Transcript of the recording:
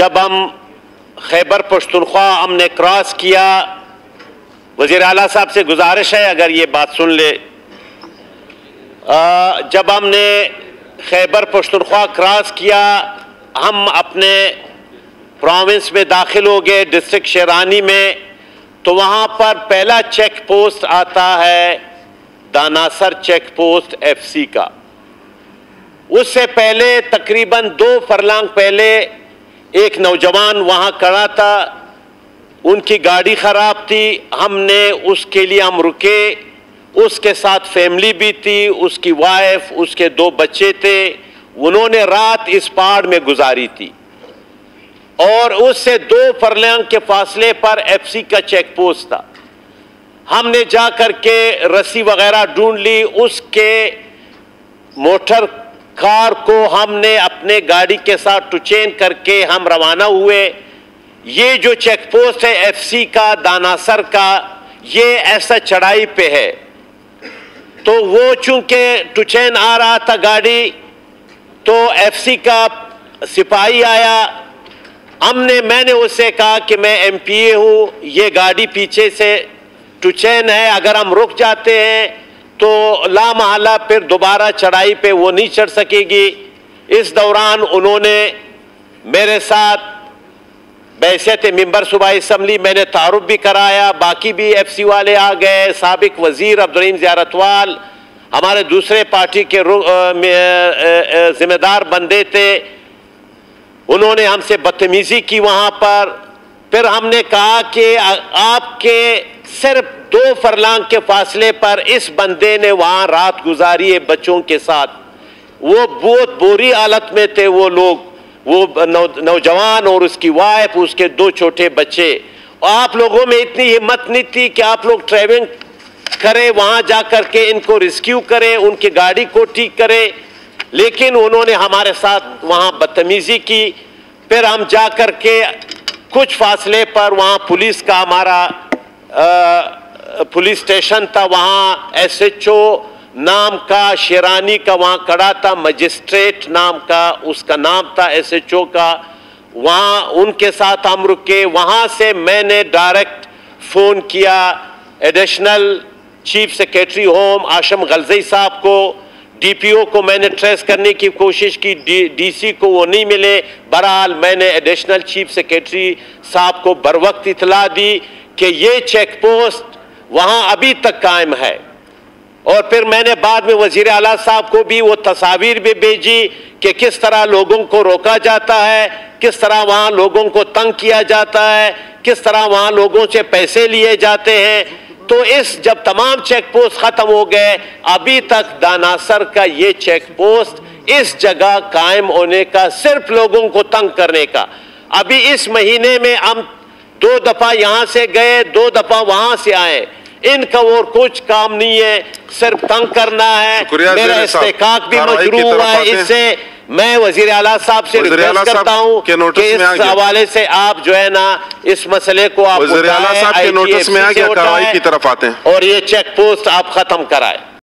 جب ہم خیبر پختونخوا ہم نے کراس کیا، وزیر اعلیٰ صاحب سے گزارش ہے اگر یہ بات سن لے، جب ہم نے خیبر پختونخوا کراس کیا ہم اپنے پروونس میں داخل ہو گئے، ڈسٹرکٹ شیرانی میں، تو وہاں پر پہلا چیک پوسٹ آتا ہے داناسر چیک پوسٹ ایف سی کا۔ اس سے پہلے تقریباً 2 فرلانگ پہلے ایک نوجوان وہاں کھڑا تھا، ان کی گاڑی خراب تھی، ہم نے اس کے لیے ہم رکے، اس کے ساتھ فیملی بھی تھی، اس کی وائف، اس کے 2 بچے تھے، انہوں نے رات اس پہاڑ میں گزاری تھی، اور اس سے 2 فرلانگ کے فاصلے پر ایف سی کا چیک پوسٹ تھا۔ ہم نے جا کر کے رسی وغیرہ ڈھونڈ لی، اس کے موٹر کار کو ہم نے اپنے گاڑی کے ساتھ ٹوچین کر کے ہم روانہ ہوئے۔ یہ جو چیک پوسٹ ہے ایف سی کا داناسر کا، یہ ایسا چڑھائی پہ ہے، تو وہ چونکہ ٹوچین آ رہا تھا گاڑی، تو ایف سی کا سپاہی آیا، میں نے اس سے کہا کہ میں ایم پی اے ہوں، یہ گاڑی پیچھے سے ٹوچین ہے، اگر ہم رک جاتے ہیں تو لا محالہ پھر دوبارہ چڑھائی پہ وہ نہیں چڑھ سکے گی۔ اس دوران انہوں نے میرے ساتھ بحیثیت ممبر صوبائی اسمبلی میں نے تعارف بھی کرایا، باقی بھی ایف سی والے آ گئے، سابق وزیر عبدالرحیم زیارتوال ہمارے دوسرے پارٹی کے ذمہ دار بندے تھے، انہوں نے ہم سے بدتمیزی کی وہاں پر۔ پھر ہم نے کہا کہ آپ کے صرف 2 فرلانگ کے فاصلے پر اس بندے نے وہاں رات گزاری ہے بچوں کے ساتھ، وہ بہت بری حالت میں تھے وہ لوگ، وہ نوجوان اور اس کی وائف، اس کے 2 چھوٹے بچے، اور آپ لوگوں میں اتنی ہمت نہیں تھی کہ آپ لوگ ڈرائیونگ کریں، وہاں جا کر کے ان کو ریسکیو کریں، ان کی گاڑی کو ٹھیک کریں، لیکن انہوں نے ہمارے ساتھ وہاں بدتمیزی کی۔ پھر ہم جا کر کے کچھ فاصلے پر وہاں پولیس کا ہمارا پولیس اسٹیشن تھا، وہاں ایس ایچ او نام کا شیرانی کا وہاں کھڑا تھا، مجسٹریٹ نام کا اس کا نام تھا ایس ایچ او کا، وہاں ان کے ساتھ ہم رکے۔ وہاں سے میں نے ڈائریکٹ فون کیا additional chief secretary home Asim Ghalzi صاحب کو، ڈی پی او کو میں نے ٹریس کرنے کی کوشش کی، ڈی سی کو وہ نہیں ملے، بہرحال میں نے ایڈیشنل چیف سیکریٹری صاحب کو بروقت اطلاع دی کہ یہ چیک پوسٹ وہاں ابھی تک قائم ہے، اور پھر میں نے بعد میں وزیر اعلیٰ صاحب کو بھی وہ تصاویر بھی بھیجی کہ کس طرح لوگوں کو روکا جاتا ہے، کس طرح وہاں لوگوں کو تنگ کیا جاتا ہے، کس طرح وہاں لوگوں سے پیسے لیے جاتے ہیں۔ تو جب تمام چیک پوسٹ ختم ہو گئے، ابھی تک داناسر کا یہ چیک پوسٹ اس جگہ قائم ہونے کا، صرف لوگوں کو تنگ کرنے کا۔ ابھی اس مہینے میں ہم 2 دفعہ یہاں سے گئے، 2 دفعہ وہاں سے آئے، ان کا اور کچھ کام نہیں ہے، صرف تنگ کرنا ہے۔ میرا استحقاق بھی مجروح ہوا ہے، اس سے میں وزیر اعلیٰ صاحب سے ریکویسٹ کرتا ہوں کہ اس حوالے سے آپ جو ہے نا اس مسئلے کو آپ وزیر اعلیٰ صاحب کے نوٹس میں آ گیا، کارروائی کی طرف آتے ہیں، اور یہ چیک پوسٹ آپ ختم کرائیں۔